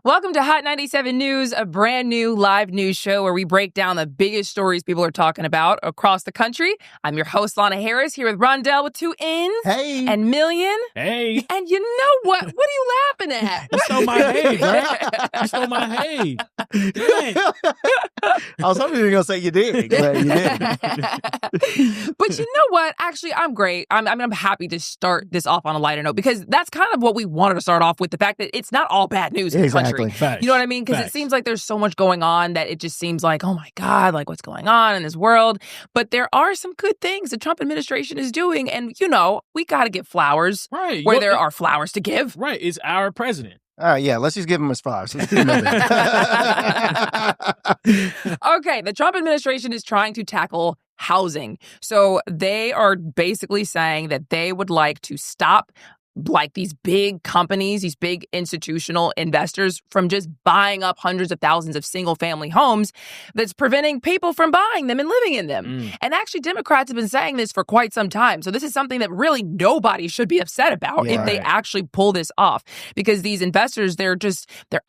Welcome to Hot 97 News, a brand new live news show where we break down the biggest stories people are talking about across the country. I'm your host, Lana Harris, here with Rondell with 2 N's. Hey. And Million. Hey. And you know what? What are you laughing at? You stole my hay, bro. You stole my hay. Dang. I was hoping you were going to say you did, but you didn't. But you know what? Actually, I'm great. I'm happy to start this off on a lighter note because that's kind of what we wanted to start off with, the fact that it's not all bad news in the country. Facts. You know what I mean? Because it seems like there's so much going on that it just seems like, oh my God, like what's going on in this world? But there are some good things the Trump administration is doing. And, you know, we got to give flowers where there are flowers to give. Right. It's our president. All right, yeah, let's just give him his flowers. Let's keep him moving. Okay, the Trump administration is trying to tackle housing. So they are basically saying that they would like to stop like these big companies, these big institutional investors from just buying up hundreds of thousands of single family homes that's preventing people from buying them and living in them. And actually, Democrats have been saying this for quite some time. So this is something that really nobody should be upset about if they actually pull this off, because these investors, they're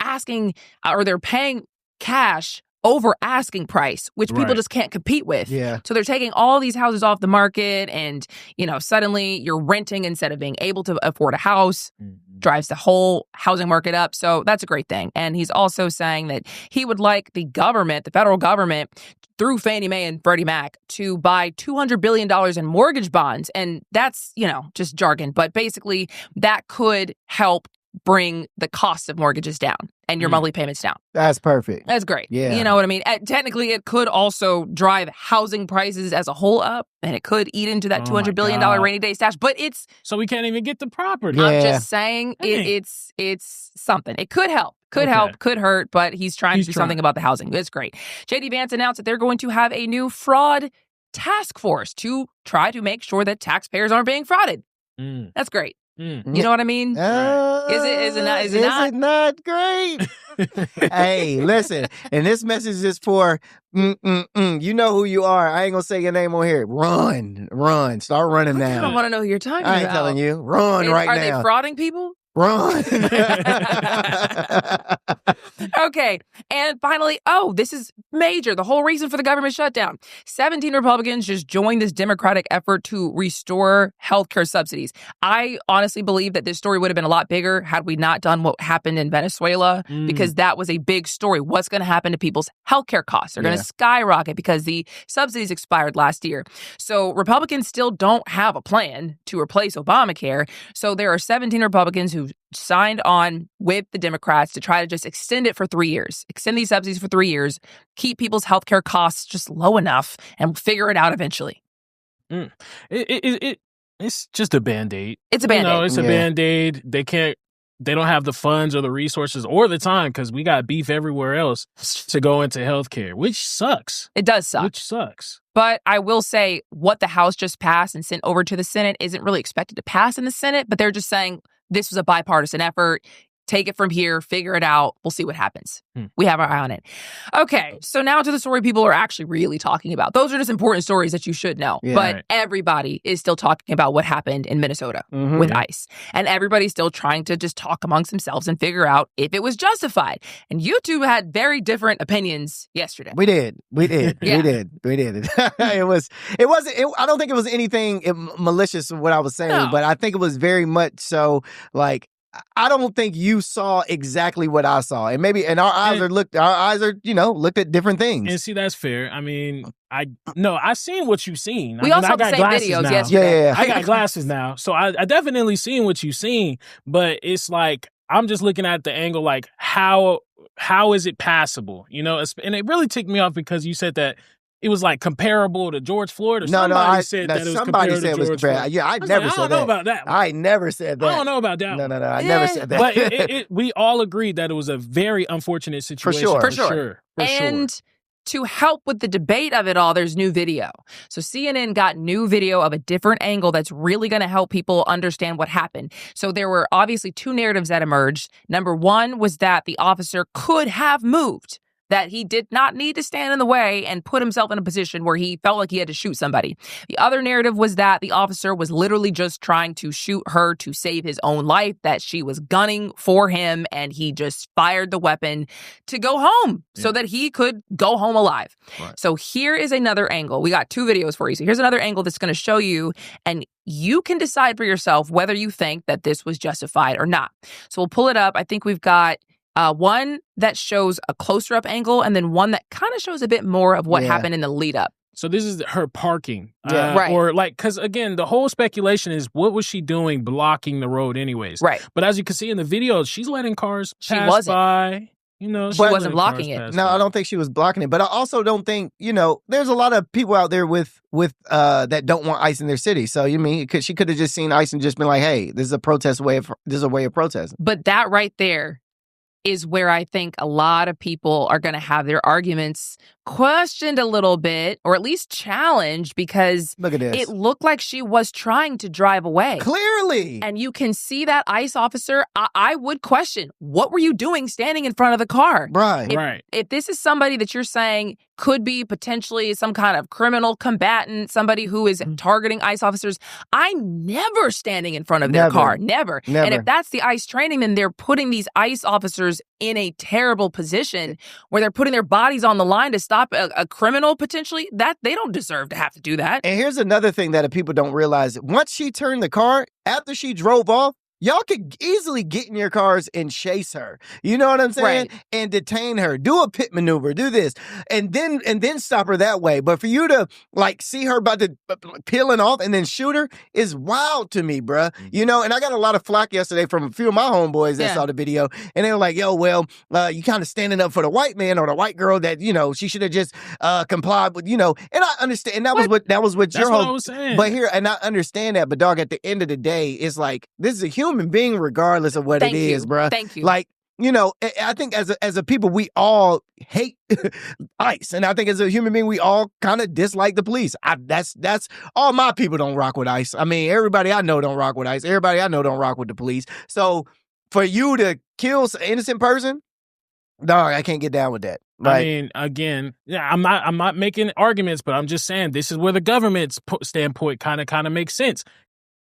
asking or they're paying cash over asking price, which people just can't compete with. Yeah. So they're taking all these houses off the market and, you know, suddenly you're renting instead of being able to afford a house, drives the whole housing market up. So that's a great thing. And he's also saying that he would like the government, the federal government, through Fannie Mae and Freddie Mac to buy $200 billion in mortgage bonds. And that's, you know, just jargon. But basically that could help bring the cost of mortgages down and your monthly payments down. That's perfect. That's great. Yeah. You know what I mean? Technically, it could also drive housing prices as a whole up, and it could eat into that $200 billion rainy day stash. But it's... So we can't even get the property. Yeah. I'm just saying it's something. It could help. Could help, could hurt, but he's trying to do something about the housing. It's great. J.D. Vance announced that they're going to have a new fraud task force to try to make sure that taxpayers aren't being frauded. That's great. You know what I mean? Is it not great? Hey, listen, and this message is for you know who you are. I ain't gonna say your name on here. Run, start running now. I don't want to know who you're talking about. I ain't telling you. Run right now. Are they frauding people? Run. Okay. And finally, this is major. The whole reason for the government shutdown. 17 Republicans just joined this Democratic effort to restore healthcare subsidies. I honestly believe that this story would have been a lot bigger had we not done what happened in Venezuela, because that was a big story. What's going to happen to people's healthcare costs? They're going to skyrocket because the subsidies expired last year. So Republicans still don't have a plan to replace Obamacare. So there are 17 Republicans who signed on with the Democrats to try to just extend it for 3 years, extend these subsidies for 3 years, keep people's healthcare costs just low enough, and we'll figure it out eventually. It's just a Band-Aid. It's a Band-Aid. You know, it's a Band-Aid. They don't have the funds or the resources or the time, because we got beef everywhere else, to go into healthcare, which sucks. It does suck. Which sucks. But I will say what the House just passed and sent over to the Senate isn't really expected to pass in the Senate, but they're just saying this was a bipartisan effort. Take it from here, figure it out. We'll see what happens. We have our eye on it. Okay, so now to the story people are actually really talking about. Those are just important stories that you should know. But everybody is still talking about what happened in Minnesota with ICE. And everybody's still trying to just talk amongst themselves and figure out if it was justified. And you two had very different opinions yesterday. We did. We did. It wasn't, I don't think it was anything malicious in what I was saying, but I think it was very much so like, I don't think you saw exactly what I saw, and our eyes are looked at different things. And see, that's fair. I mean, I seen what you've seen. We also I got the same videos now. yesterday. I got glasses now, so I definitely seen what you've seen. But it's like I'm just looking at the angle, like how is it passable? You know, and it really ticked me off because you said that it was like comparable to George Floyd, or somebody said that it was comparable to George Floyd. Yeah, I never said that. I don't know about that one. I never said that. I don't know about that one. No, I never said that. But we all agreed that it was a very unfortunate situation. For sure. To help with the debate of it all, there's new video. So CNN got new video of a different angle that's really going to help people understand what happened. So there were obviously two narratives that emerged. Number one was that the officer could have moved. that he did not need to stand in the way and put himself in a position where he felt like he had to shoot somebody. The other narrative was that the officer was literally just trying to shoot her to save his own life, that she was gunning for him, and he just fired the weapon to go home so that he could go home alive. Right. So here is another angle. We got 2 videos for you. So here's another angle that's going to show you, and you can decide for yourself whether you think that this was justified or not. So we'll pull it up. I think we've got one that shows a closer up angle, and then one that kind of shows a bit more of what happened in the lead up. So this is her parking. Right. Or like, because again, the whole speculation is what was she doing blocking the road anyways? Right. But as you can see in the video, she's letting cars pass by. You know, she wasn't blocking it. No, I don't think she was blocking it. But I also don't think, there's a lot of people out there with that don't want ICE in their city. So she could have just seen ICE and just been like, hey, this is a way of protesting. But that right there is where I think a lot of people are going to have their arguments questioned a little bit, or at least challenged, because look at this. It looked like she was trying to drive away. Clearly. And you can see that ICE officer. I would question, what were you doing standing in front of the car? Right. If this is somebody that you're saying could be potentially some kind of criminal combatant, somebody who is targeting ICE officers, I'm never standing in front of their car. Never. And if that's the ICE training, then they're putting these ICE officers in a terrible position where they're putting their bodies on the line to stop a criminal potentially. That they don't deserve to have to do that. And here's another thing that people don't realize. Once she turned the car, after she drove off, y'all could easily get in your cars and chase her. You know what I'm saying? Right. And detain her. Do a pit maneuver. Do this. And then stop her that way. But for you to see her about to peeling off and then shoot her is wild to me, bruh. And I got a lot of flack yesterday from a few of my homeboys that saw the video. And they were like, yo, well, you kind of standing up for the white man or the white girl that, she should have just complied with, and I understand. And that was what your whole. I was saying. But here, and I understand that, but dog, at the end of the day, it's like, this is a human being regardless of what it is, bruh. Thank you. I think as a people, we all hate ICE. And I think as a human being, we all kind of dislike the police. That's all my people don't rock with ICE. I mean, everybody I know don't rock with ICE. Everybody I know don't rock with the police. So for you to kill an innocent person, dog, I can't get down with that. I mean, again, I'm not making arguments, but I'm just saying this is where the government's standpoint kind of makes sense.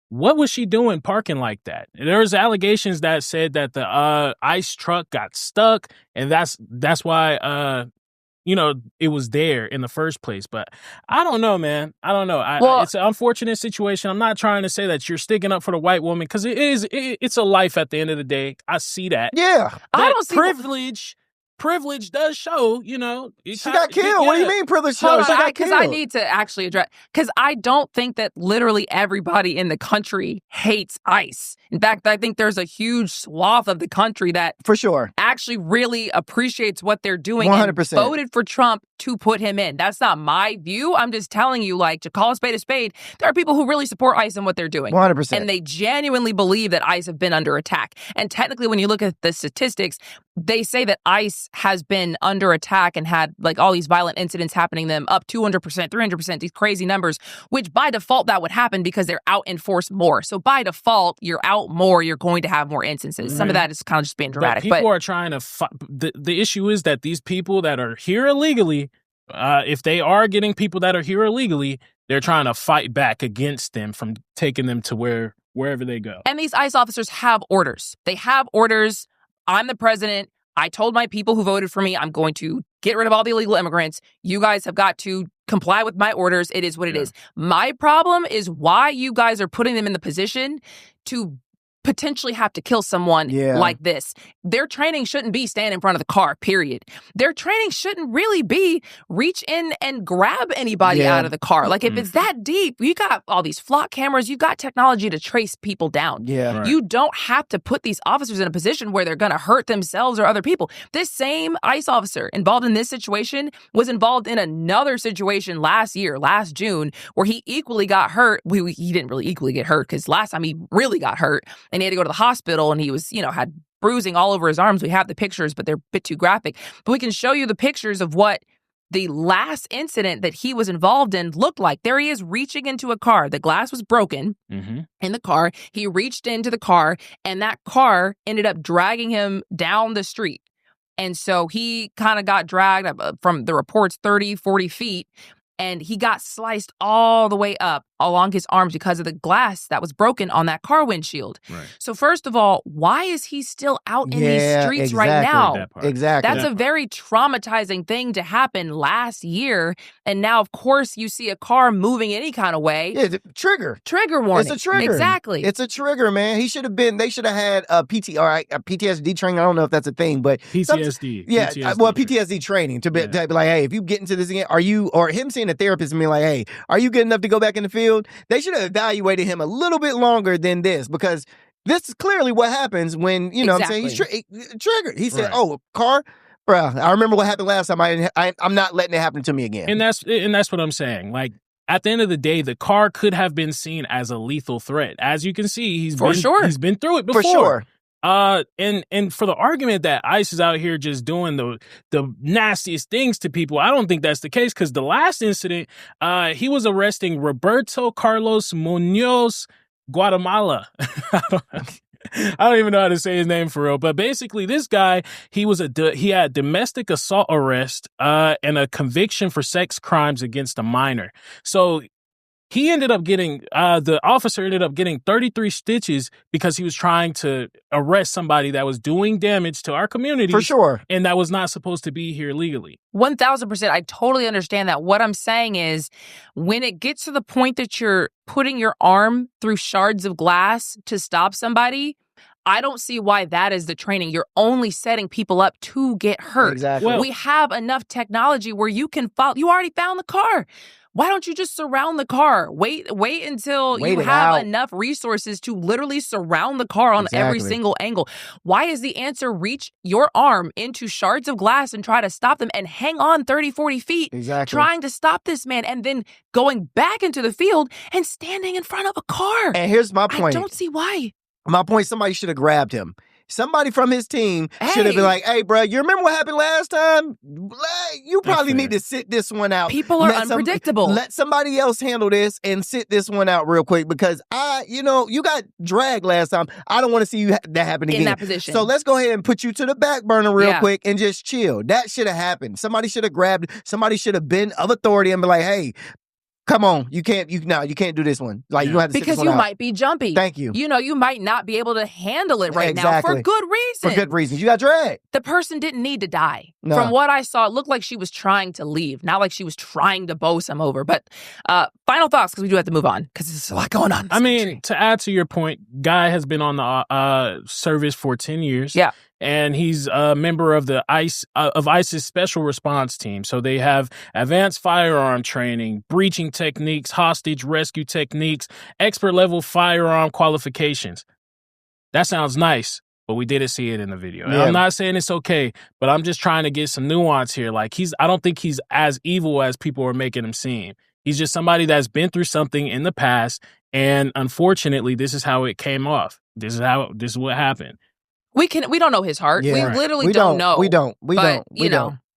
What was she doing parking like that? There was allegations that said that the ICE truck got stuck, and that's why it was there in the first place. But I don't know, man. I don't know. It's an unfortunate situation. I'm not trying to say that you're sticking up for the white woman, because it's a life at the end of the day. I see that. Yeah, I don't see privilege does show, she got killed. What do you mean privilege shows? She got killed. Because I need to actually address, because I don't think that literally everybody in the country hates ICE. In fact, I think there's a huge swath of the country that for sure actually really appreciates what they're doing 100%. and voted for Trump to put him in. That's not my view. I'm just telling you, to call a spade, there are people who really support ICE and what they're doing. 100%. And they genuinely believe that ICE have been under attack. And technically, when you look at the statistics, they say that ICE has been under attack and had all these violent incidents happening to them up 200%, 300%, these crazy numbers, which by default that would happen because they're out in force more. So by default, you're out more, you're going to have more instances. Some of that is kind of just being dramatic. But people are trying to the issue is that these people that are here illegally, if they are getting people that are here illegally, they're trying to fight back against them from taking them to wherever they go. And these ICE officers have orders. They have orders. I'm the president. I told my people who voted for me, I'm going to get rid of all the illegal immigrants. You guys have got to comply with my orders. It is what it is. My problem is why you guys are putting them in the position to potentially have to kill someone like this. Their training shouldn't be stand in front of the car, period. Their training shouldn't really be reach in and grab anybody out of the car. If it's that deep, you got all these flock cameras, you got technology to trace people down. Yeah. You don't have to put these officers in a position where they're going to hurt themselves or other people. This same ICE officer involved in this situation was involved in another situation last June, where he equally got hurt. He didn't really equally get hurt, because last time he really got hurt and he had to go to the hospital, and he was, had bruising all over his arms. We have the pictures, but they're a bit too graphic. But we can show you the pictures of what the last incident that he was involved in looked like. There he is reaching into a car. The glass was broken in the car. He reached into the car, and that car ended up dragging him down the street. And so he kind of got dragged from the reports 30, 40 feet. And he got sliced all the way up along his arms because of the glass that was broken on that car windshield. Right. So first of all, why is he still out in these streets right now? Exactly. That's a very traumatizing thing to happen last year. And now, of course, you see a car moving any kind of way. Yeah, trigger. Trigger warning. It's a trigger. Exactly. It's a trigger, man. They should have had a PTSD training. I don't know if that's a thing, but PTSD. Yeah, PTSD PTSD training to be like, hey, if you get into this again, or him seeing a therapist and being like, hey, are you good enough to go back in the field? They should have evaluated him a little bit longer than this, because this is clearly what happens when, you know what I'm saying, he's triggered. He said, oh, car? Bruh, I remember what happened last time. I'm not letting it happen to me again. And that's what I'm saying. Like, at the end of the day, the car could have been seen as a lethal threat. As you can see, he's been through it before. For sure. And for the argument that ICE is out here just doing the nastiest things to people, I don't think that's the case, because the last incident, he was arresting Roberto Carlos Munoz, Guatemala. I don't even know how to say his name for real, but basically this guy, he had domestic assault arrest and a conviction for sex crimes against a minor. So he ended up getting, the officer ended up getting 33 stitches because he was trying to arrest somebody that was doing damage to our community. For sure. And that was not supposed to be here legally. 1,000%. I totally understand that. What I'm saying is, when it gets to the point that you're putting your arm through shards of glass to stop somebody, I don't see why that is the training. You're only setting people up to get hurt. Exactly. We have enough technology where you can follow. You already found the car. Why don't you just surround the car? Wait until you have enough resources to literally surround the car on every single angle. Why is the answer reach your arm into shards of glass and try to stop them and hang on 30, 40 feet trying to stop this man, and then going back into the field and standing in front of a car? And here's my point. I don't see why. My point, somebody should have grabbed him. Somebody from his team should have been like, hey, bro, you remember what happened last time? You probably need to sit this one out. People are unpredictable. Let somebody else handle this and sit this one out real quick, because you got dragged last time. I don't want to see that happen again. In that position. So let's go ahead and put you to the back burner real quick and just chill. That should have happened. Somebody should have grabbed, somebody should have been of authority and be like, hey, come on, you can't do this one. Like, you don't have to sit because this you one out. might be jumpy. Thank you. You might not be able to handle it right now for good reason. For good reasons. You got dragged. The person didn't need to die. No. From what I saw, it looked like she was trying to leave, not like she was trying to bow some over. But final thoughts, because we do have to move on, because there's a lot going on. I mean, to add to your point, Guy has been on the service for 10 years. Yeah. And he's a member of the ICE's special response team. So they have advanced firearm training, breaching techniques, hostage rescue techniques, expert level firearm qualifications. That sounds nice, but we didn't see it in the video. And I'm not saying it's okay, but I'm just trying to get some nuance here. Like, I don't think he's as evil as people are making him seem. He's just somebody that's been through something in the past, and unfortunately, this is how it came off. This is what happened. We don't know his heart. Yeah. We literally don't know. We don't.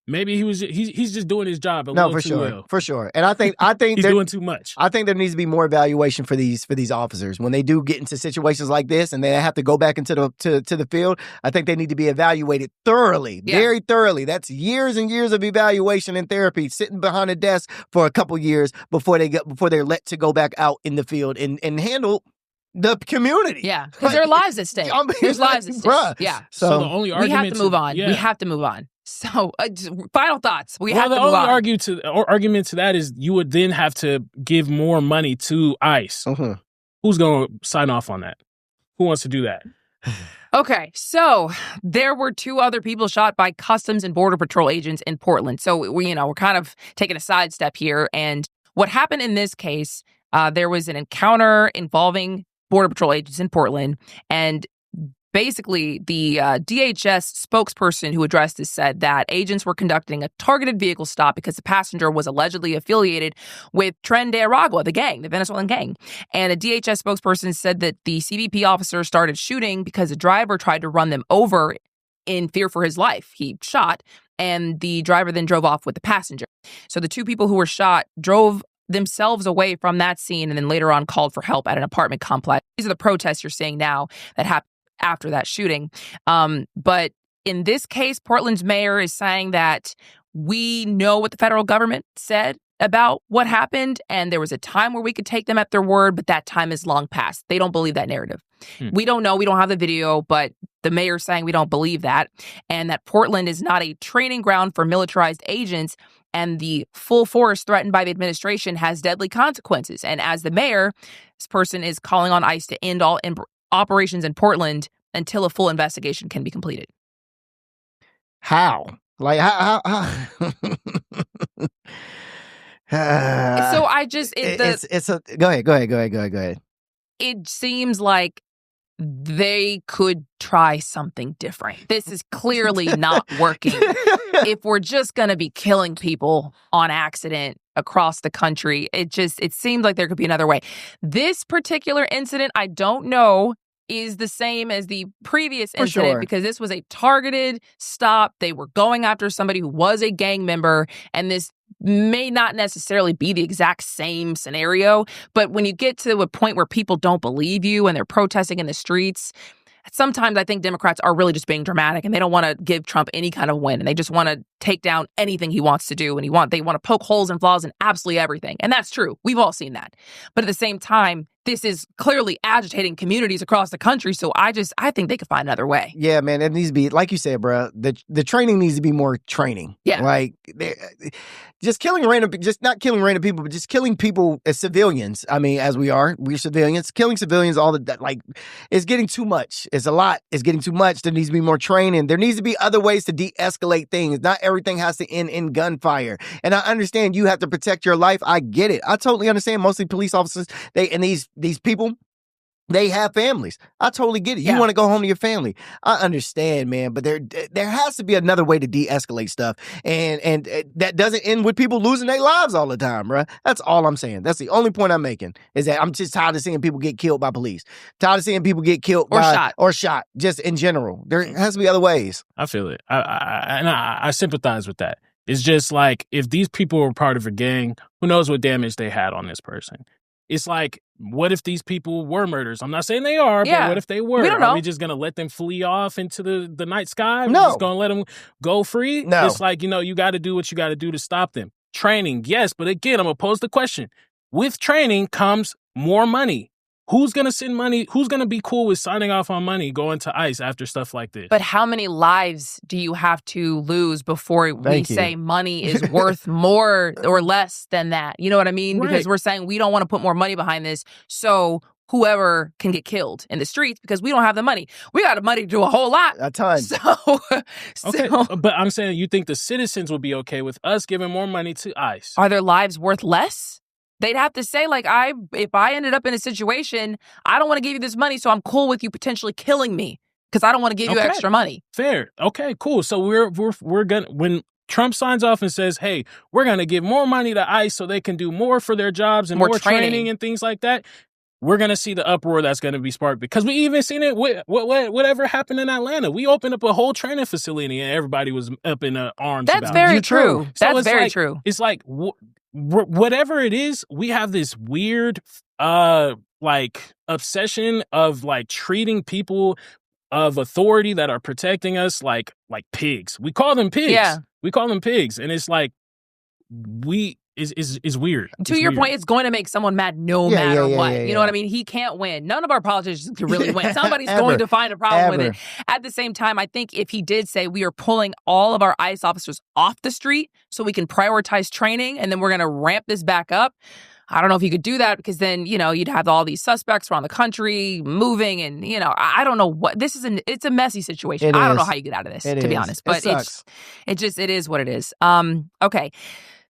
Maybe he's just doing his job a no, little for too sure, well. For sure. And I think he's doing too much. I think there needs to be more evaluation for these officers when they do get into situations like this and they have to go back into the field. I think they need to be evaluated thoroughly, very thoroughly. That's years and years of evaluation and therapy, sitting behind a desk for a couple years before they're let to go back out in the field and handle the community. Yeah, because there are lives at stake. There's lives at stake. Bruh. Yeah. So the only argument we have to move on. Yeah. We have to move on. So, final thoughts. We have to the move on. argument to that is you would then have to give more money to ICE. Mm-hmm. Who's going to sign off on that? Who wants to do that? Okay, so there were 2 other people shot by Customs and Border Patrol agents in Portland. So we're kind of taking a sidestep here. And what happened in this case, there was an encounter involving Border Patrol agents in Portland, and basically the DHS spokesperson who addressed this said that agents were conducting a targeted vehicle stop because the passenger was allegedly affiliated with Tren de Aragua, the Venezuelan gang. And a DHS spokesperson said that the CBP officer started shooting because the driver tried to run them over in fear for his life. He shot, and the driver then drove off with the passenger. So the 2 people who were shot drove themselves away from that scene and then later on called for help at an apartment complex. These are the protests you're seeing now that happened after that shooting. But in this case, Portland's mayor is saying that we know what the federal government said about what happened, and there was a time where we could take them at their word, but that time is long past. They don't believe that narrative. We don't know. We don't have the video, but the mayor's saying we don't believe that, and that Portland is not a training ground for militarized agents, and the full force threatened by the administration has deadly consequences. And as the mayor, this person is calling on ICE to end all operations in Portland until a full investigation can be completed. How? Like, how? So I just go ahead. It seems like they could try something different. This is clearly not working. If we're just going to be killing people on accident across the country, it seems like there could be another way. This particular incident, I don't know, is the same as the previous incident because this was a targeted stop. They were going after somebody who was a gang member, and this may not necessarily be the exact same scenario. But when you get to a point where people don't believe you and they're protesting in the streets, sometimes I think Democrats are really just being dramatic and they don't want to give Trump any kind of win. And they just want to take down anything he wants to do. And they want to poke holes and flaws in absolutely everything. And that's true. We've all seen that. But at the same time, this is clearly agitating communities across the country. So I think they could find another way. Yeah, man. It needs to be, like you said, bro, the training needs to be more training. Yeah. Like, just not killing random people, but just killing people as civilians. I mean, as we're civilians, killing civilians, it's getting too much. It's a lot. It's getting too much. There needs to be more training. There needs to be other ways to de-escalate things. Not everything has to end in gunfire. And I understand you have to protect your life. I get it. I totally understand. Mostly police officers, these people, they have families. I totally get it. You want to go home to your family. I understand, man. But there has to be another way to de-escalate stuff. And that doesn't end with people losing their lives all the time, bro. That's all I'm saying. That's the only point I'm making, is that I'm just tired of seeing people get killed by police. Tired of seeing people get killed or shot, just in general. There has to be other ways. I feel it. I sympathize with that. It's just like, if these people were part of a gang, who knows what damage they had on this person? It's like, what if these people were murderers? I'm not saying they are, but what if they were? We don't know. Are we just going to let them flee off into the night sky? No. We're just going to let them go free? No. It's like, you got to do what you got to do to stop them. Training, yes. But again, I'm going to pose the question. With training comes more money. Who's going to send money? Who's going to be cool with signing off on money going to ICE after stuff like this? But how many lives do you have to lose before we say money is worth more or less than that? You know what I mean? Right. Because we're saying we don't want to put more money behind this, so whoever can get killed in the streets, because we don't have the money. We got the money to do a whole lot. A ton. Okay, but I'm saying, you think the citizens would be okay with us giving more money to ICE? Are their lives worth less? They'd have to say, like, if I ended up in a situation, I don't want to give you this money, so I'm cool with you potentially killing me because I don't want to give you extra money. Fair. Okay, cool. So we're gonna, when Trump signs off and says, hey, we're gonna give more money to ICE so they can do more for their jobs and more training and things like that, we're going to see the uproar that's going to be sparked, because we even seen it with whatever happened in Atlanta. We opened up a whole training facility and everybody was up in arms about it. That's very true. So That's very true. It's like, whatever it is, we have this weird, obsession of, like, treating people of authority that are protecting us like pigs. We call them pigs. Yeah. We call them pigs. And it's like, is weird. To your point, it's going to make someone mad no matter what. You know what I mean? He can't win. None of our politicians can really win. Somebody's going to find a problem with it. At the same time, I think if he did say we are pulling all of our ICE officers off the street so we can prioritize training and then we're going to ramp this back up, I don't know if you could do that, because then, you'd have all these suspects around the country moving, and, I don't know what this is. It's a messy situation. I don't know how you get out of this, to be honest, but it is what it is. Okay.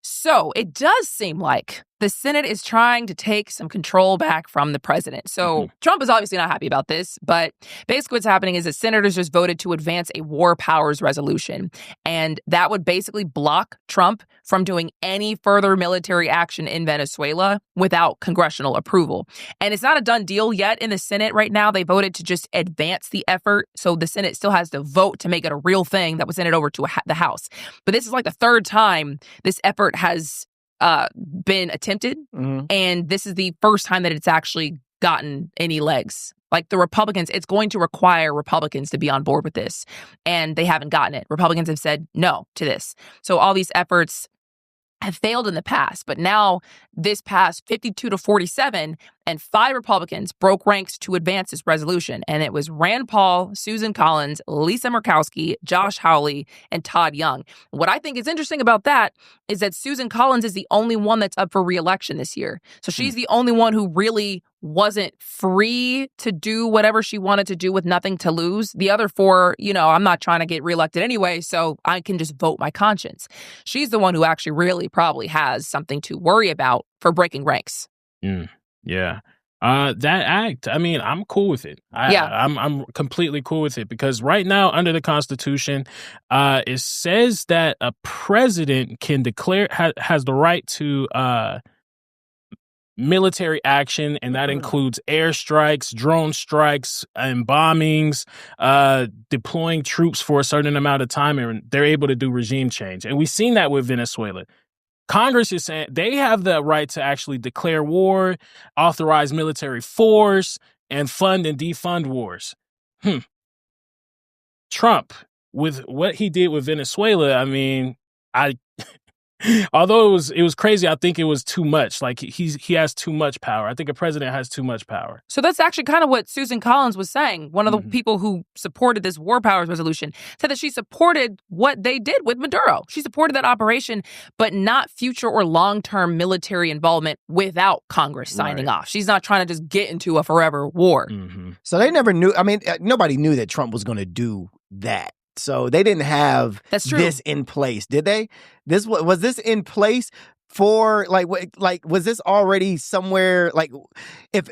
So it does seem like the Senate is trying to take some control back from the president. So Trump is obviously not happy about this, but basically what's happening is that senators just voted to advance a war powers resolution. And that would basically block Trump from doing any further military action in Venezuela without congressional approval. And it's not a done deal yet in the Senate right now. They voted to just advance the effort. So the Senate still has to vote to make it a real thing that was sent it over to the House. But this is like the third time this effort has been attempted. And this is the first time that it's actually gotten any legs. Like the Republicans, it's going to require Republicans to be on board with this. And they haven't gotten it. Republicans have said no to this. So all these efforts have failed in the past. But now this passed 52-47, and 5 Republicans broke ranks to advance this resolution. And it was Rand Paul, Susan Collins, Lisa Murkowski, Josh Hawley, and Todd Young. What I think is interesting about that is that Susan Collins is the only one that's up for re-election this year. So she's the only one who really wasn't free to do whatever she wanted to do with nothing to lose. The other 4, I'm not trying to get reelected anyway, so I can just vote my conscience. She's the one who actually really probably has something to worry about for breaking ranks. Yeah. That act, I mean, I'm cool with it. I'm completely cool with it because right now under the Constitution, it says that a president can declare, has the right to military action, and that includes airstrikes, drone strikes, and bombings, deploying troops for a certain amount of time, and they're able to do regime change. And we've seen that with Venezuela. Congress is saying they have the right to actually declare war, authorize military force, and fund and defund wars. Trump, with what he did with Venezuela, I mean, although it was crazy, I think it was too much. Like he has too much power. I think a president has too much power. So that's actually kind of what Susan Collins was saying. One of the people who supported this war powers resolution said that she supported what they did with Maduro. She supported that operation, but not future or long-term military involvement without Congress signing off. She's not trying to just get into a forever war. So they never knew. I mean, nobody knew that Trump was going to do that. So they didn't have this in place, did they? Was this in place for was this already somewhere? Like, if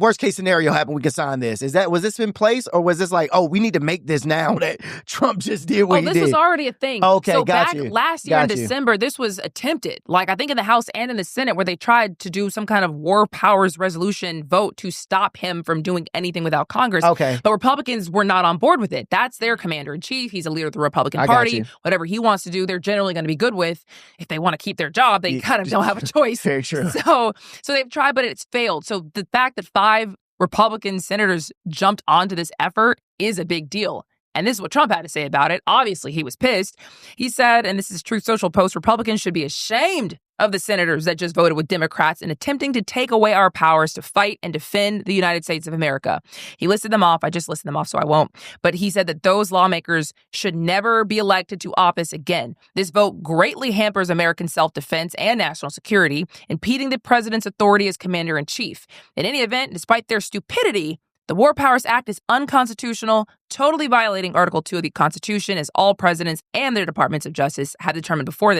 worst case scenario happened, we could sign this. Was this in place, or was this like, oh, we need to make this now that Trump just did what he did? This was already a thing. Okay, so got back you. last year in December, this was attempted. Like I think in the House and in the Senate, where they tried to do some kind of war powers resolution vote to stop him from doing anything without Congress. Okay, but Republicans were not on board with it. That's their commander in chief. He's a leader of the Republican Party. Whatever he wants to do, they're generally going to be good with. If they want to keep their job, they kind of don't have a choice. Very true. So they've tried, but it's failed. So the fact that 5 Republican senators jumped onto this effort is a big deal. And this is what Trump had to say about it. Obviously, he was pissed. He said, and this is Truth Social Post, Republicans should be ashamed of the senators that just voted with Democrats in attempting to take away our powers to fight and defend the United States of America. He listed them off. I just listed them off, so I won't. But he said that those lawmakers should never be elected to office again. This vote greatly hampers American self-defense and national security, impeding the president's authority as commander-in-chief. In any event, despite their stupidity, the War Powers Act is unconstitutional, totally violating Article 2 of the Constitution, as all presidents and their departments of justice have determined before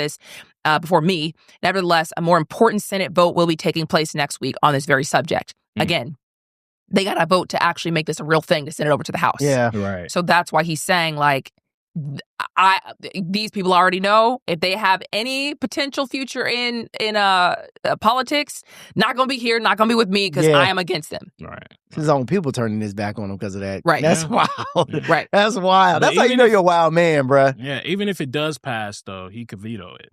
me. Nevertheless, a more important Senate vote will be taking place next week on this very subject. Again, they got to vote to actually make this a real thing to send it over to the House. Yeah, right. So that's why he's saying, like, these people already know if they have any potential future in politics, not going to be here, not going to be with me because I am against them. Right. His own people turning his back on him because of that. Right. That's wild. Right. That's wild. But That's how you know you're a wild man, bruh. Yeah. Even if it does pass, though, he could veto it.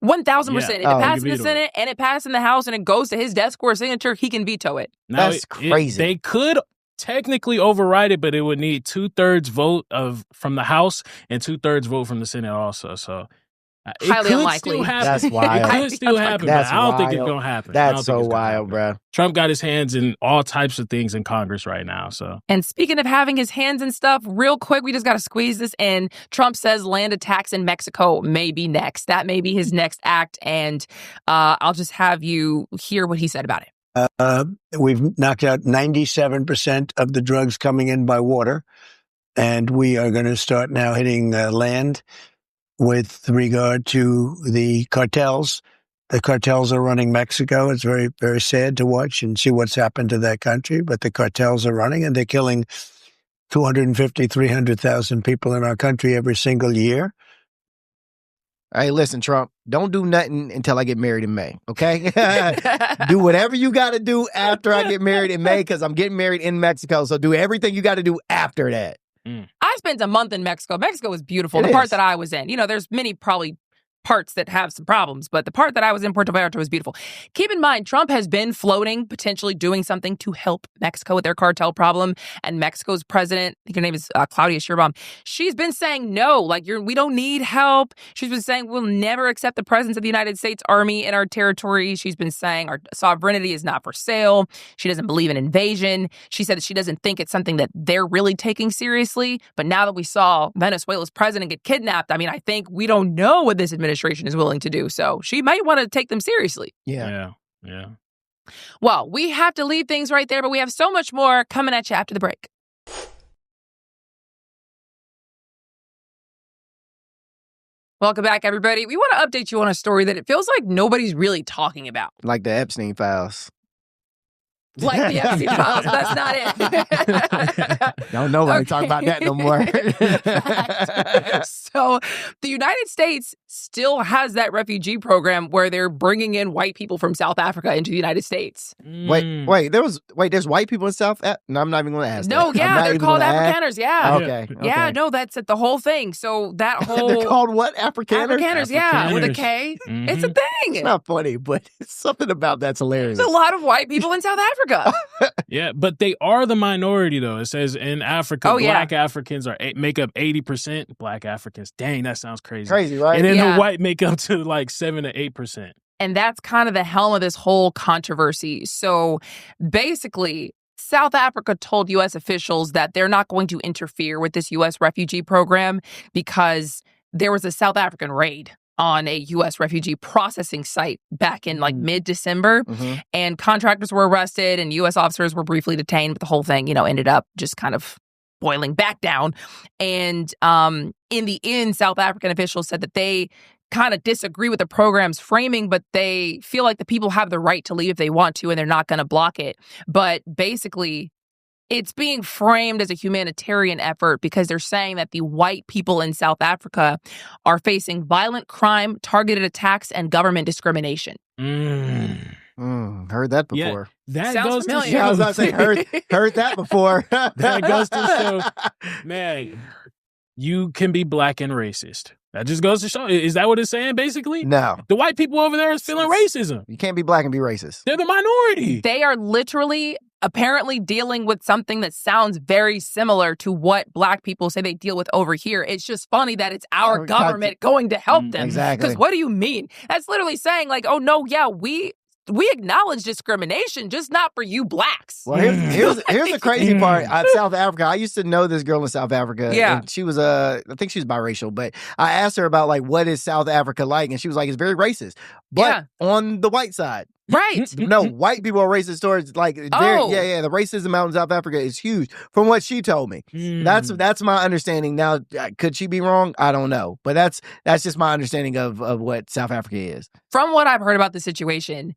1,000%. If it passes in the Senate and it passes in the House and it goes to his desk or signature, he can veto it. Now, that's crazy. They could technically override it, but it would need 2/3 vote from the House and 2/3 vote from the Senate also. So it highly could unlikely. Still happen. That's wild. It could still happen, but I don't think it's gonna happen. That's so wild, bro. Trump got his hands in all types of things in Congress right now. So, and speaking of having his hands in stuff, real quick, we just got to squeeze this in. Trump says land attacks in Mexico may be next. That may be his next act, and I'll just have you hear what he said about it. We've knocked out 97% of the drugs coming in by water, and we are going to start now hitting land with regard to the cartels. The cartels are running Mexico. It's very, very sad to watch and see what's happened to that country, but the cartels are running, and they're killing 250, 300,000 people in our country every single year. Hey, listen, Trump, don't do nothing until I get married in May, okay? Do whatever you got to do after I get married in May, because I'm getting married in Mexico. So do everything you got to do after that. I spent a month in Mexico. Mexico was beautiful. The part that I was in, there's many probably parts that have some problems, but the part that I was in Puerto Vallarta was beautiful. Keep in mind, Trump has been floating, potentially doing something to help Mexico with their cartel problem. And Mexico's president, I think her name is Claudia Sheinbaum, she's been saying no, like we don't need help. She's been saying we'll never accept the presence of the United States Army in our territory. She's been saying our sovereignty is not for sale. She doesn't believe in invasion. She said that she doesn't think it's something that they're really taking seriously. But now that we saw Venezuela's president get kidnapped, I mean, I think we don't know what this administration is willing to do. So she might want to take them seriously. Yeah. Well, we have to leave things right there, but we have so much more coming at you after the break. Welcome back, everybody. We want to update you on a story that it feels like nobody's really talking about. Like the Epstein files. Like the Epstein files. That's not it. Don't nobody talk about that no more. So the United States still has that refugee program where they're bringing in white people from South Africa into the United States. Wait, there's white people in South Africa? No, I'm not even going to ask No, that. yeah, they're called Afrikaners, yeah. Okay. Yeah, no, that's the whole thing. So that whole... They're called what? Afrikaners? Afrikaners, yeah, with a K. Mm-hmm. It's a thing. It's not funny, but something about that's hilarious. There's a lot of white people in South Africa. Yeah, but they are the minority, though. It says in Africa, black Africans make up 80%. Black Africans. Dang, that sounds crazy. Crazy, right? And then the white make up to like 7 to 8%. And that's kind of the helm of this whole controversy. So basically, South Africa told U.S. officials that they're not going to interfere with this U.S. refugee program because there was a South African raid on a U.S. refugee processing site back in like mid-December. And contractors were arrested and U.S. officers were briefly detained, but the whole thing, ended up just kind of boiling back down. And in the end, South African officials said that they kind of disagree with the program's framing, but they feel like the people have the right to leave if they want to, and they're not going to block it. But basically, it's being framed as a humanitarian effort because they're saying that the white people in South Africa are facing violent crime, targeted attacks, and government discrimination. Heard that before. Yeah, that sounds goes familiar. to show. Yeah, I was about to say, heard that before. That goes to show, man, you can be black and racist. That just goes to show. Is that what it's saying, basically? No. The white people over there is feeling racism. You can't be black and be racist. They're the minority. They are literally apparently dealing with something that sounds very similar to what black people say they deal with over here. It's just funny that it's our government going to help them. Exactly. Because what do you mean? That's literally saying like, oh, no, yeah, we acknowledge discrimination, just not for you blacks. Well, here's the crazy part. South Africa, I used to know this girl in South Africa. Yeah. And she was, I think she was biracial, but I asked her about like, what is South Africa like? And she was like, it's very racist. But on the white side. Right. No, white people are racist towards the racism out in South Africa is huge from what she told me. That's my understanding. Now, could she be wrong? I don't know. But that's just my understanding of what South Africa is. From what I've heard about the situation,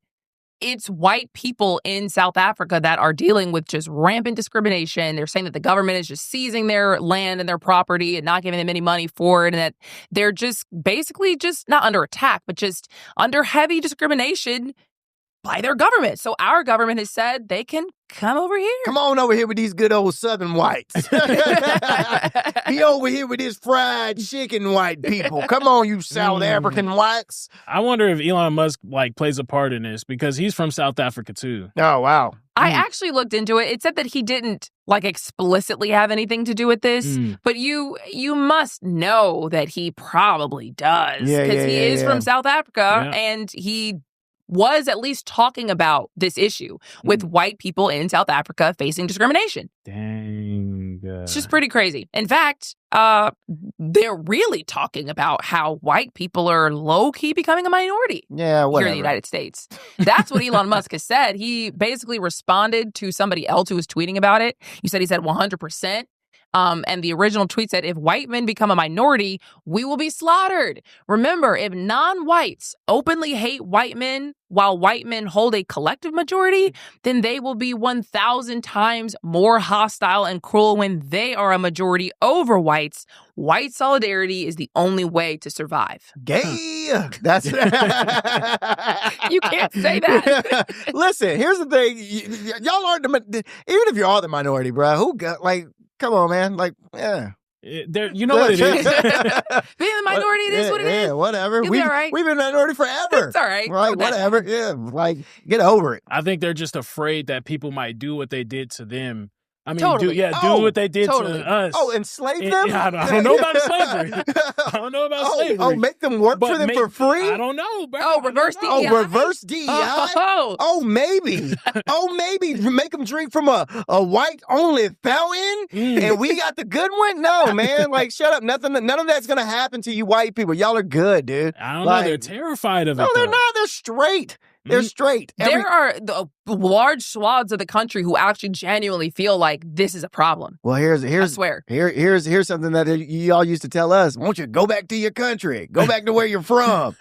it's white people in South Africa that are dealing with just rampant discrimination. They're saying that the government is just seizing their land and their property and not giving them any money for it, and that they're just basically just not under attack, but just under heavy discrimination by their government. So our government has said they can come over here. Come on over here with these good old Southern whites. Be over here with this fried chicken white people. Come on, you South African whites. I wonder if Elon Musk plays a part in this because he's from South Africa too. Oh, wow. I actually looked into it. It said that he didn't explicitly have anything to do with this, but you must know that he probably does because he is from South Africa and he was at least talking about this issue with white people in South Africa facing discrimination. Dang. It's just pretty crazy. In fact, they're really talking about how white people are low-key becoming a minority here in the United States. That's what Elon Musk has said. He basically responded to somebody else who was tweeting about it. He said 100%. And the original tweet said, if white men become a minority, we will be slaughtered. Remember, if non-whites openly hate white men while white men hold a collective majority, then they will be 1,000 times more hostile and cruel when they are a majority over whites. White solidarity is the only way to survive. Gay. That's You can't say that. Listen, here's the thing. Y'all aren't even if you are the minority, bro. Come on, man. You know what it is. Being the minority, it is what it is. Yeah, whatever. You'll be all right. We've been a minority forever. It's all right. Like, whatever. Yeah, like, get over it. I think they're just afraid that people might do what they did to them. I mean, Totally. do what they did to us. Oh, enslave them? Yeah, I don't know about slavery. I don't know about slavery. Oh, make them work for them for free? I don't know, bro. Oh, reverse DEI? Oh, reverse DEI? Oh, maybe. Maybe. Make them drink from a white-only fountain and we got the good one? No, man. Like, shut up. None of that's going to happen to you white people. Y'all are good, dude. I don't know. They're terrified of it. No, they're though. not. They're straight. They're straight. There are large swaths of the country who actually genuinely feel like this is a problem. Well, here's I swear. Here's something that y'all used to tell us. Won't you go back to your country? Go back to where you're from.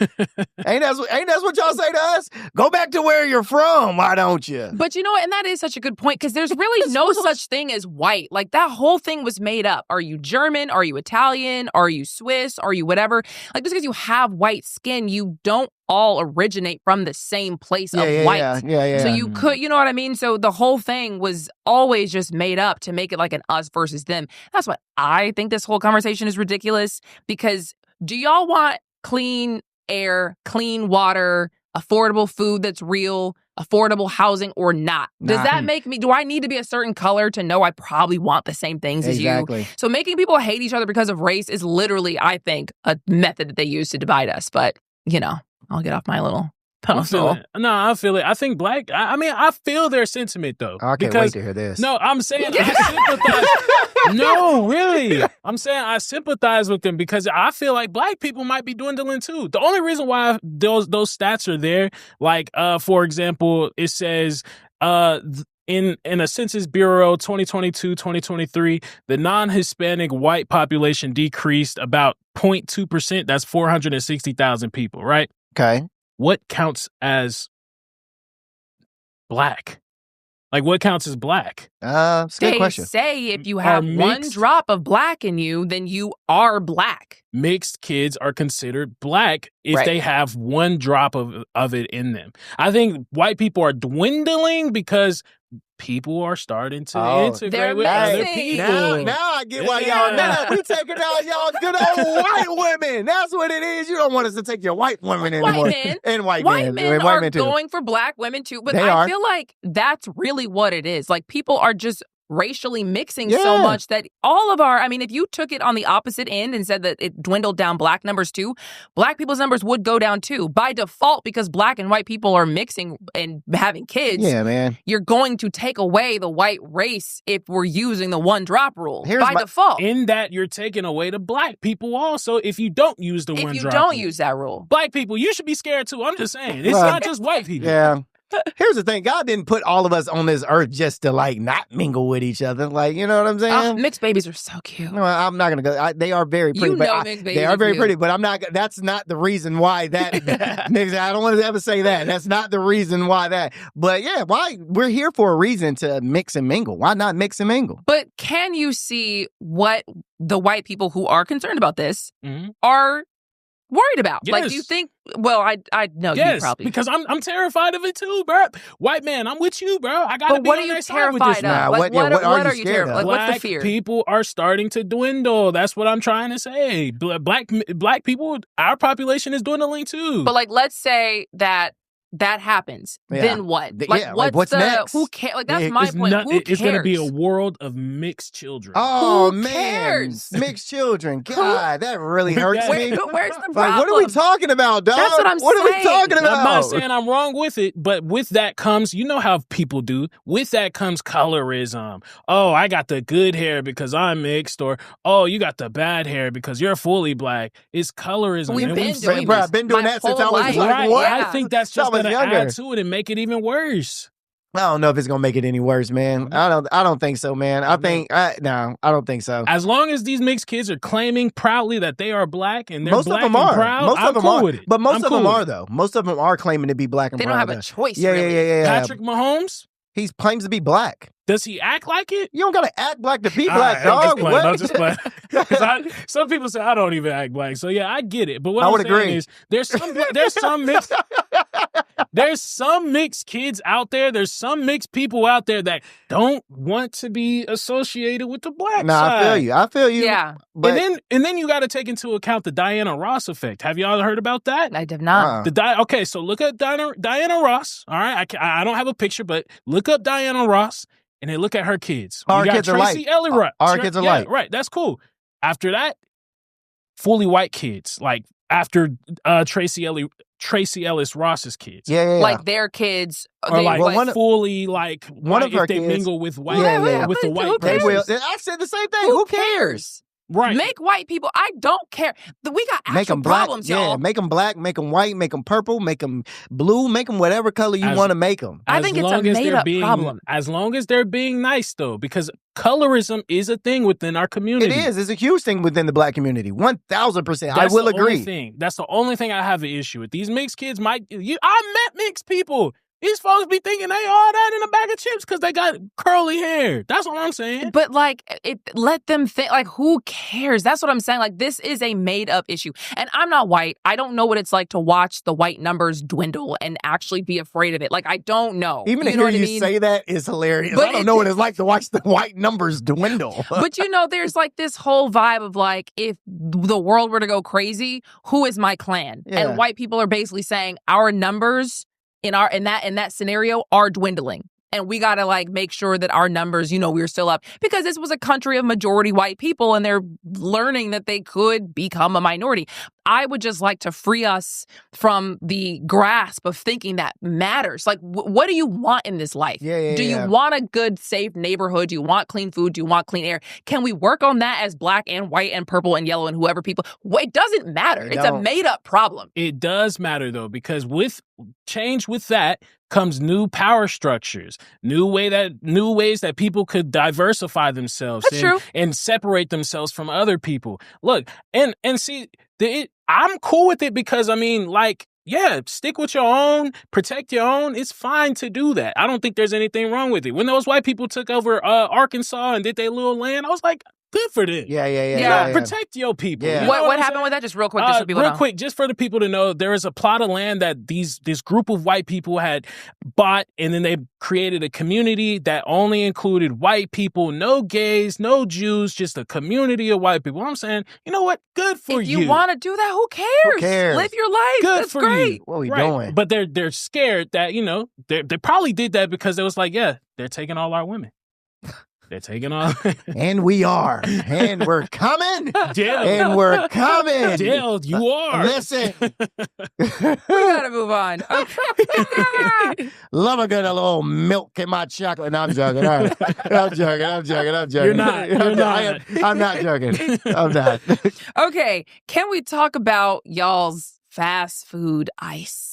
ain't that what y'all say to us? Go back to where you're from. Why don't you? But you know what? And that is such a good point because there's really no such thing as white. Like that whole thing was made up. Are you German? Are you Italian? Are you Swiss? Are you whatever? Like just because you have white skin, you don't all originate from the same place of white. Yeah. So you could, you know what I mean? So the whole thing was always just made up to make it like an us versus them. That's why I think this whole conversation is ridiculous because do y'all want clean air, clean water, affordable food that's real, affordable housing or not? Does that make me, do I need to be a certain color to know I probably want the same things as you? Exactly. So making people hate each other because of race is literally, I think, a method that they use to divide us. But, you know, I'll get off my little pedestal. I feel it. I think black, I feel their sentiment though. I can't wait to hear this. No, I'm saying I sympathize. No, really. I'm saying I sympathize with them because I feel like black people might be dwindling too. The only reason why those stats are there, like, for example, it says, in a Census Bureau 2022-2023, the non-Hispanic white population decreased about 0.2%. That's 460,000 people, right? Okay. What counts as black? Like, what counts as black? It's a good question. They say if you have one drop of black in you, then you are black. Mixed kids are considered black if they have one drop of it in them. I think white people are dwindling because people are starting to integrate with other people. Now I get why y'all now we taking out y'all good old white women. That's what it is. You don't want us to take your white women anymore. White men are going for black women too, but I feel like that's really what it is. Like people are just racially mixing so much that all of our, I mean, if you took it on the opposite end and said that it dwindled down black numbers too, black people's numbers would go down too by default because black and white people are mixing and having kids. Yeah, man. You're going to take away the white race if we're using the one drop rule by default. In that you're taking away the black people also if you don't use the one drop rule. If you don't use that rule. Black people, you should be scared too. I'm just saying. It's not just white people. Yeah. Here's the thing. God didn't put all of us on this earth just to, like, not mingle with each other. Like, you know what I'm saying? Mixed babies are so cute. No, I'm not going to go. They are very pretty. Mixed babies they are very pretty, but I'm not. That's not the reason why that. I don't want to ever say that. That's not the reason why that. But yeah, why? We're here for a reason to mix and mingle. Why not mix and mingle? But can you see what the white people who are concerned about this are worried about? Yes. Like, do you think? Well, I know you probably because I'm terrified of it too, bro. White man, I'm with you, bro. I gotta but be what on are you their side with terrified this of? now. Like, what are you terrified of? Like, Black what's the fear? People are starting to dwindle. That's what I'm trying to say. Black people, our population is dwindling too. But like, let's say that happens. Then what? What's next? Who cares? Like, that's my point. Who cares? It's going to be a world of mixed children. Oh, Who cares? Mixed children. God, that really hurts me. Where's the problem? Like, what are we talking about, dog? That's what I'm saying. What are we talking about? I'm not saying I'm wrong with it, but with that comes, you know how people do. With that comes colorism. Oh, I got the good hair because I'm mixed, or oh, you got the bad hair because you're fully black. It's colorism. We've been doing that since I was like, what? I think that's just going to add to it and make it even worse. I don't know if it's gonna make it any worse, man. I don't think so, man. I don't think so. As long as these mixed kids are claiming proudly that they are black and they're most black of them and are. proud, most I'm of them cool are. with it. But most of them are though. Most of them are claiming to be black and they proud. They don't have a choice. Yeah, really. yeah. Patrick Mahomes, he claims to be black. Does he act like it? You don't gotta act black to be black, dog. dog. I'm just playing. Some people say I don't even act black. So yeah, I get it. But what I'm saying is there's some mixed There's some mixed kids out there. There's some mixed people out there that don't want to be associated with the black side. I feel you. Yeah. But and then you got to take into account the Diana Ross effect. Have y'all heard about that? I did not. Okay, so look at Diana Ross. All right, I don't have a picture, but look up Diana Ross and then look at her kids. Our kids are light. Our kids are light. Right, that's cool. After that, fully white kids. Like after Tracy Ellis Ross's kids. Yeah. Like their kids. Or fully like one of her they kids mingle with white with the white. They will. I said the same thing. Who cares? Right. Make white people. I don't care. We got actual problems, y'all. Yeah, make them black, make them white, make them purple, make them blue, make them whatever color you want to make them. I think it's a made-up problem. As long as they're being nice, though, because colorism is a thing within our community. It is. It's a huge thing within the black community. 1,000%. I will agree. That's the only thing I have an issue with. These mixed kids I met mixed people. These folks be thinking they all that in a bag of chips because they got curly hair. That's what I'm saying. But let them think. Like, who cares? That's what I'm saying. Like, this is a made-up issue. And I'm not white. I don't know what it's like to watch the white numbers dwindle and actually be afraid of it. Like, I don't know. Even to hear you say that is hilarious. But I don't know what it's like to watch the white numbers dwindle. But there's like this whole vibe of like, if the world were to go crazy, who is my clan? Yeah. And white people are basically saying our numbers in that scenario are dwindling. And we got to like make sure that our numbers, we're still up, because this was a country of majority white people and they're learning that they could become a minority. I would just like to free us from the grasp of thinking that matters. Like, what do you want in this life? Do you want a good, safe neighborhood? Do you want clean food? Do you want clean air? Can we work on that as black and white and purple and yellow and whoever people? It doesn't matter. It's a made up problem. It does matter, though, because with that comes new power structures, new ways that people could diversify themselves and separate themselves from other people. Look, and see, I'm cool with it because, stick with your own, protect your own. It's fine to do that. I don't think there's anything wrong with it. When those white people took over Arkansas and did their little land, I was like, good for them. Yeah. Protect your people. Yeah. You know what happened with that? Just real quick, just so people know. Quick, just for the people to know, there is a plot of land that this group of white people had bought, and then they created a community that only included white people, no gays, no Jews, just a community of white people. I'm saying, you know what? Good for you. If you want to do that, who cares? Live your life. Good for great. you. What are we doing? But they're scared that, they probably did that because it was like, they're taking all our women. They're taking all. And we are. And we're coming. Jill. And we're coming. Jill, you are. Listen. We gotta move on. Okay. Love a good little milk in my chocolate. No, I'm joking. All right. I'm joking. You're not. I'm not joking. I'm not. Okay. Can we talk about y'all's fast food ice?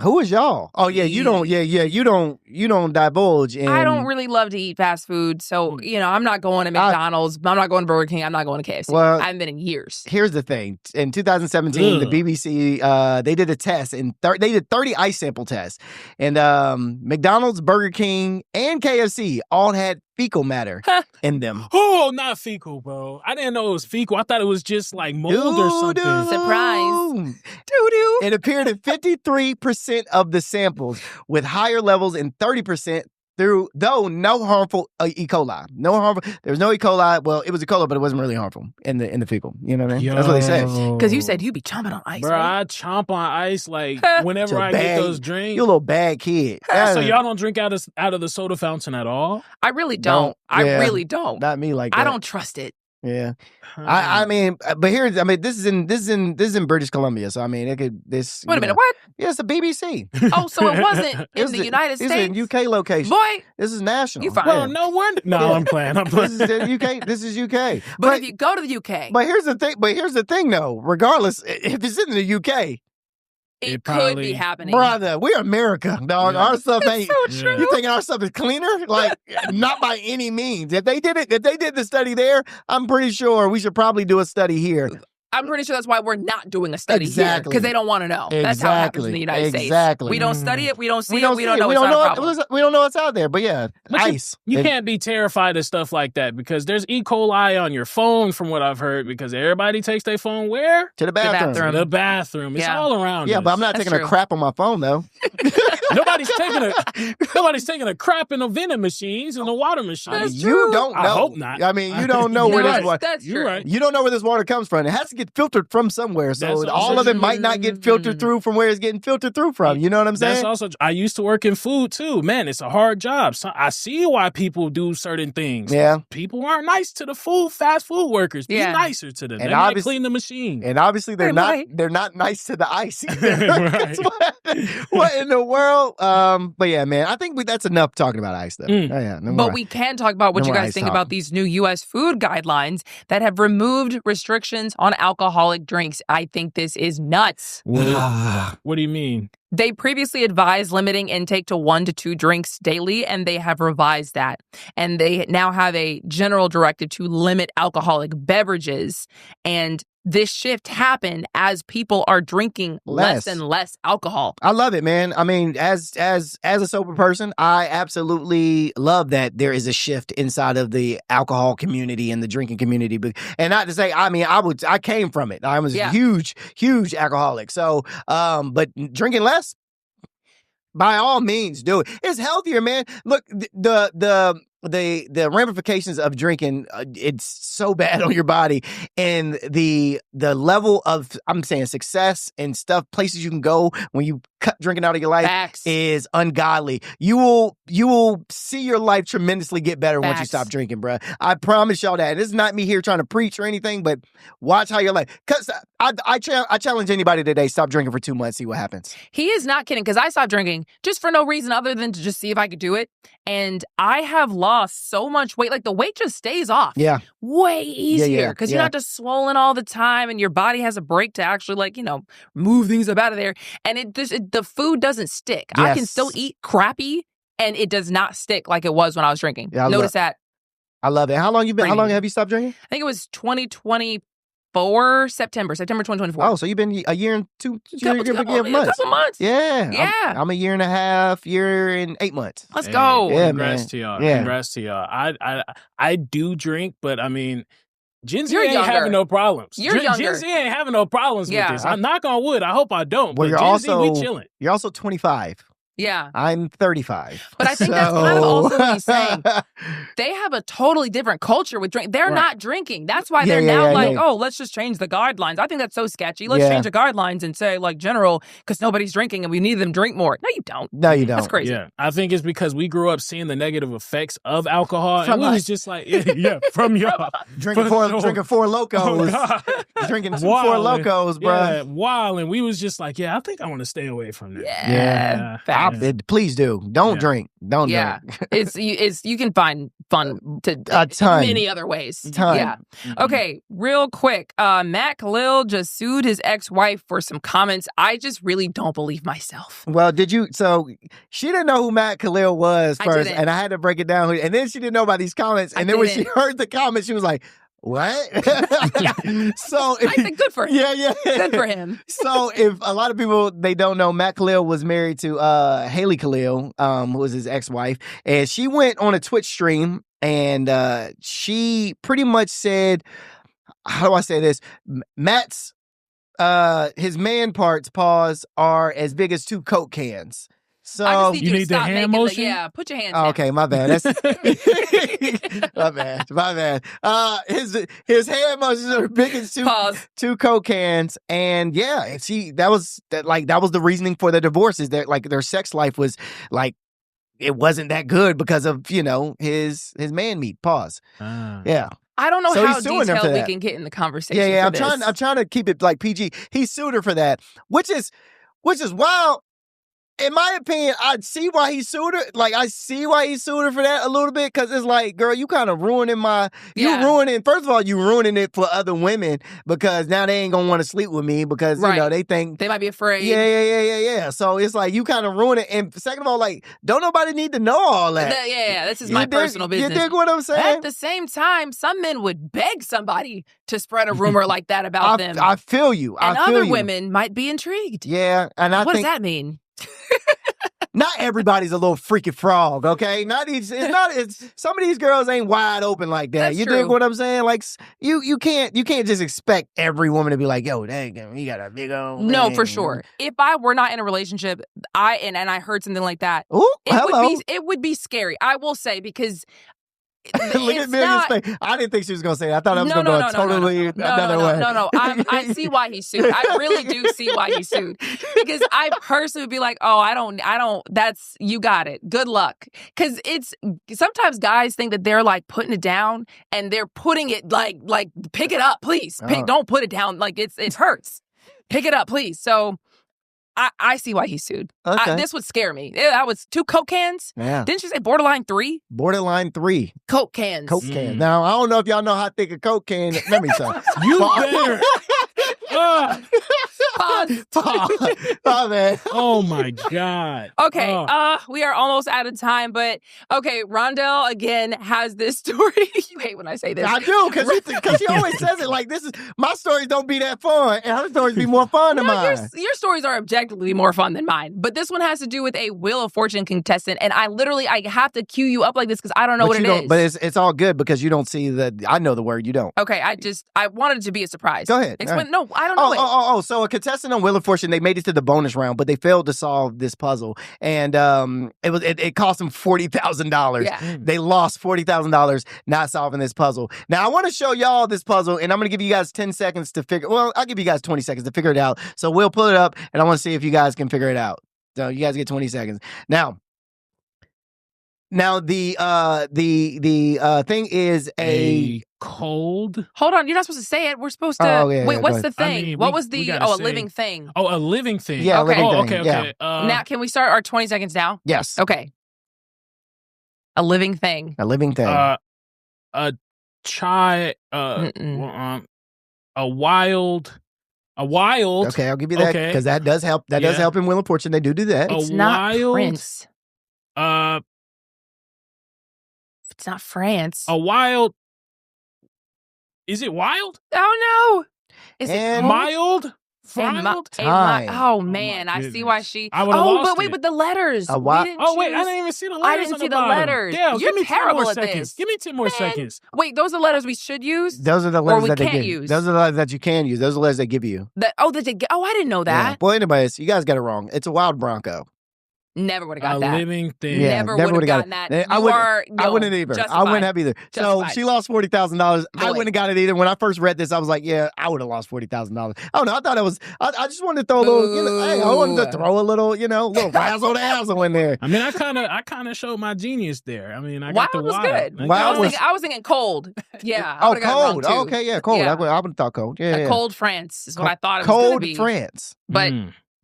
Who is y'all? Oh yeah, you don't. Yeah, you don't divulge. I don't really love to eat fast food, so I'm not going to McDonald's. I'm not going to Burger King. I'm not going to KFC. Well, I haven't been in years. Here's the thing: in 2017, the BBC they did a test, and they did 30 ice sample tests, and McDonald's, Burger King, and KFC all had fecal matter in them. Oh, not fecal, bro. I didn't know it was fecal. I thought it was just like mold or something. Surprise. Doo-doo. It appeared in 53% of the samples, with higher levels in 30% though no harmful E. coli. No harmful. There was no E. coli. Well, it was E. coli, but it wasn't really harmful in the fecal. You know what I mean? That's what they said. Because you said you be chomping on ice, bro. right? I chomp on ice like whenever I get those drinks. You a little bad kid. So y'all don't drink out of the soda fountain at all? I really don't. I really don't. Not me like that. I don't trust it. Yeah, I mean, but this is in British Columbia, so I mean, it could this. Wait a minute, what? Yeah, it's the BBC. Oh, so it wasn't in the United States. It's in UK location. Boy, this is national. You fine? Well, no wonder. No, I'm playing. This is the UK. This is UK. But if you go to the UK, but here's the thing, though. Regardless, if it's in the UK. It could be happening. Brother, we're America, dog. Yeah. Our stuff ain't. So true. You thinking our stuff is cleaner? Like, not by any means. If they did the study there, I'm pretty sure we should probably do a study here. I'm pretty sure that's why we're not doing a study here, because they don't want to know. That's how it happens in the United States. We don't study it. We don't see it. We don't know it's not a problem. We don't know what's out there. But yeah, ice. You can't be terrified of stuff like that because there's E. coli on your phone, from what I've heard, because everybody takes their phone where? To the bathroom. To the bathroom. It's all around us. But I'm not taking a crap on my phone, though. Nobody's taking a crap in the vending machines and the water machines. You don't know. I hope not. I mean, you don't know where this water. That's true. Right. You don't know where this water comes from. It has to get filtered from somewhere. So all of it might not get filtered through from where it's getting filtered through from. You know what I'm saying? That's also. I used to work in food too. Man, it's a hard job. So I see why people do certain things. Yeah. People aren't nice to the fast food workers. Be nicer to them. And they might clean the machine. And obviously they're not nice to the ice either. What in the world? But yeah, man, I think that's enough talking about ice though. But we can talk about what you guys think about these new U.S. food guidelines that have removed restrictions on alcoholic drinks. I think this is nuts. What do you mean? They previously advised limiting intake to 1 to 2 drinks daily, and they have revised that. And they now have a general directive to limit alcoholic beverages. And this shift happened as people are drinking less and less alcohol. I love it, man. I mean, as a sober person, I absolutely love that there is a shift inside of the alcohol community and the drinking community. And not to say, I mean, I came from it. I was a huge alcoholic. So, but drinking less, by all means, do it. It's healthier, man. Look, the ramifications of drinking, it's so bad on your body, and the level of, I'm saying, success and stuff, places you can go when you cut drinking out of your life is ungodly. You will see your life tremendously get better once you stop drinking, bruh. I promise y'all that. This is not me here trying to preach or anything, but watch how your life. Because I challenge anybody today, stop drinking for 2 months, see what happens. He is not kidding, because I stopped drinking just for no reason other than to just see if I could do it, and I have lost so much weight. Like, the weight just stays off. Yeah. Way easier, because you're not just swollen all the time, and your body has a break to actually, like, move things up out of there. And the food doesn't stick. Yes. I can still eat crappy, and it does not stick like it was when I was drinking. Yeah, Notice that. I love it. How long have you stopped drinking? I think it was 2024, September 2024. Oh, so you've been a year and couple months. Yeah. Yeah. I'm a year and a half, year and 8 months. Let's go. Yeah, Congrats man. to y'all. Yeah. Congrats to y'all. I do drink, but I mean, Gen Z You're ain't younger. having no problems. You're younger. Gen Z ain't having no problems with this. I knock on wood. I hope I don't. Well, but Gen Z, we chilling. You're also 25. Yeah. I'm 35. But I think that's kind of also what he's saying. They have a totally different culture with drink. They're not drinking. That's why they're now oh, let's just change the guidelines. I think that's so sketchy. Let's change the guidelines and say, like, general, because nobody's drinking and we need them to drink more. No, you don't. No, you don't. That's crazy. Yeah. I think it's because we grew up seeing the negative effects of alcohol. From and we us. was just like, from y'all. Drinking four locos. Drinking 4 locos, bro. Yeah, wild. And we was just like, I think I want to stay away from that. Yeah. Please do. Don't drink. Don't drink. it's you can find fun to a ton. Many other ways. Ton. Yeah. Okay, real quick. Matt Kalil just sued his ex-wife for some comments. I just really don't believe myself. Well, so she didn't know who Matt Kalil was first, didn't. and I had to break it down. And then she didn't know about these comments. And then when she heard the comments, she was like, what? So I think good for him. Yeah. Good for him. So if a lot of people, they don't know, Matt Kalil was married to Haley Kalil, who was his ex-wife. And she went on a Twitch stream and she pretty much said, how do I say this? Matt's, his man parts, are as big as 2 Coke cans. So I just need you to need the stop hand making motion? put your hands Oh, down. okay, my bad. That's my bad. His hand motions are big as 2 Coke cans, and that was the reasoning for the divorce, is that like their sex life was like it wasn't that good because of his man meat. Yeah. I don't know So how he's suing her for detailed we that. can get in the conversation. Yeah. for this. I'm trying to keep it like PG. He sued her for that, which is wild. in my opinion, I see why he sued her. Like, I see why he sued her for that a little bit, because it's like, girl, you kind of ruining first of all, you ruining it for other women, because now they ain't gonna want to sleep with me because, you know, they think. They might be afraid. Yeah. So it's like, you kind of ruin it. And second of all, like, don't nobody need to know all that. This is my personal business. You dig what I'm saying? At the same time, some men would beg somebody to spread a rumor like that about them. I feel you. And other women might be intrigued. Yeah. And what does that mean? Not everybody's a little freaky frog, okay? Some of these girls ain't wide open like that. That's you true. dig what I'm saying? Like, you can't just expect every woman to be like, yo, dang, you got a big old No, thing. for sure. If I were not in a relationship, and I heard something like that, Ooh, hello. it would be scary. I will say, because look at Milligan's face. I didn't think she was going to say it. I thought I was going to go totally another way. No. I see why he sued. I really do see why he sued. Because I personally would be like, oh, I don't, you got it. Good luck. Because sometimes guys think that they're like putting it down, and they're putting it like pick it up, please. Don't put it down. Like, it hurts. Pick it up, please. So I see why he sued. Okay. This would scare me. That was 2 Coke cans. Yeah. Didn't you say borderline 3? Borderline 3. Coke cans. Coke can. Now, I don't know if y'all know how thick a Coke can. Let me say. You better. Pause. Oh, man. Oh, my God. Okay, we are almost out of time, but okay, Rondell again has this story. You hate when I say this. I do, because she always says it like, my stories don't be that fun, and her stories be more fun than mine. Your stories are objectively more fun than mine, but this one has to do with a Wheel of Fortune contestant, and I have to cue you up like this because I don't know what it is. But it's all good because you don't see I know the word, you don't. Okay, I wanted it to be a surprise. Go ahead. Explain. Right. No, I don't know it. So a contestant on Wheel of Fortune, they made it to the bonus round, but they failed to solve this puzzle, and it cost them $40,000. Yeah. They lost $40,000 not solving this puzzle. Now I want to show y'all this puzzle, and I'm going to give you guys 10 seconds to figure. Well, I'll give you guys 20 seconds to figure it out. So we'll pull it up, and I want to see if you guys can figure it out. So you guys get 20 seconds. Now the thing is a cold. Hold on, you're not supposed to say it. We're supposed to. Wait, what's the thing? I mean, what was the? A living thing. Oh, a living thing. Yeah, okay. A living thing. Okay. Yeah. Now, can we start our 20 seconds now? Yes. Okay. A living thing. A living thing. A child. A wild. Okay, I'll give you that because that does help. That does help in Wheel of Fortune. They do that. It's not Prince. It's not France. A wild. Is it wild? Oh no! Is it mild? Time. Oh man, I see why she. I would have lost but wait, with the letters. A what? Wait, I didn't even see the letters. I didn't see the letters. Yeah, you're terrible at this. Give me 10 more seconds. Wait, those are the letters we should use. Those are the letters that they can't give. use. Those are the letters that you can use. Those are the letters they give you. I didn't know that. Yeah. Boy, anyways, you guys got it wrong. It's a wild Bronco. Never would have got that. A living thing. Yeah, never would have gotten that. I wouldn't either. Justified. I wouldn't have either. Justified. So she lost $40,000. I wouldn't have got it either. When I first read this, I was like, yeah, I would have lost $40,000. I don't know. I thought it was. I just wanted to throw a little. I wanted to throw a little. Little razzle dazzle in there. I mean, I kind of showed my genius there. I mean, I Wild got the was wild. good. I was thinking cold. Yeah. Cold. Okay, yeah, cold. Yeah. I would have thought cold. Yeah, cold France is what I thought it was going to be. Cold France. But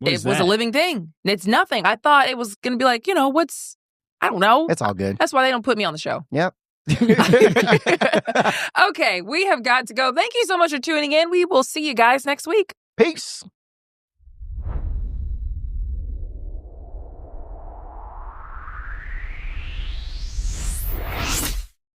it was a living thing. It's nothing. I thought it was going to be like, I don't know. It's all good. That's why they don't put me on the show. Yep. Okay, we have got to go. Thank you so much for tuning in. We will see you guys next week. Peace.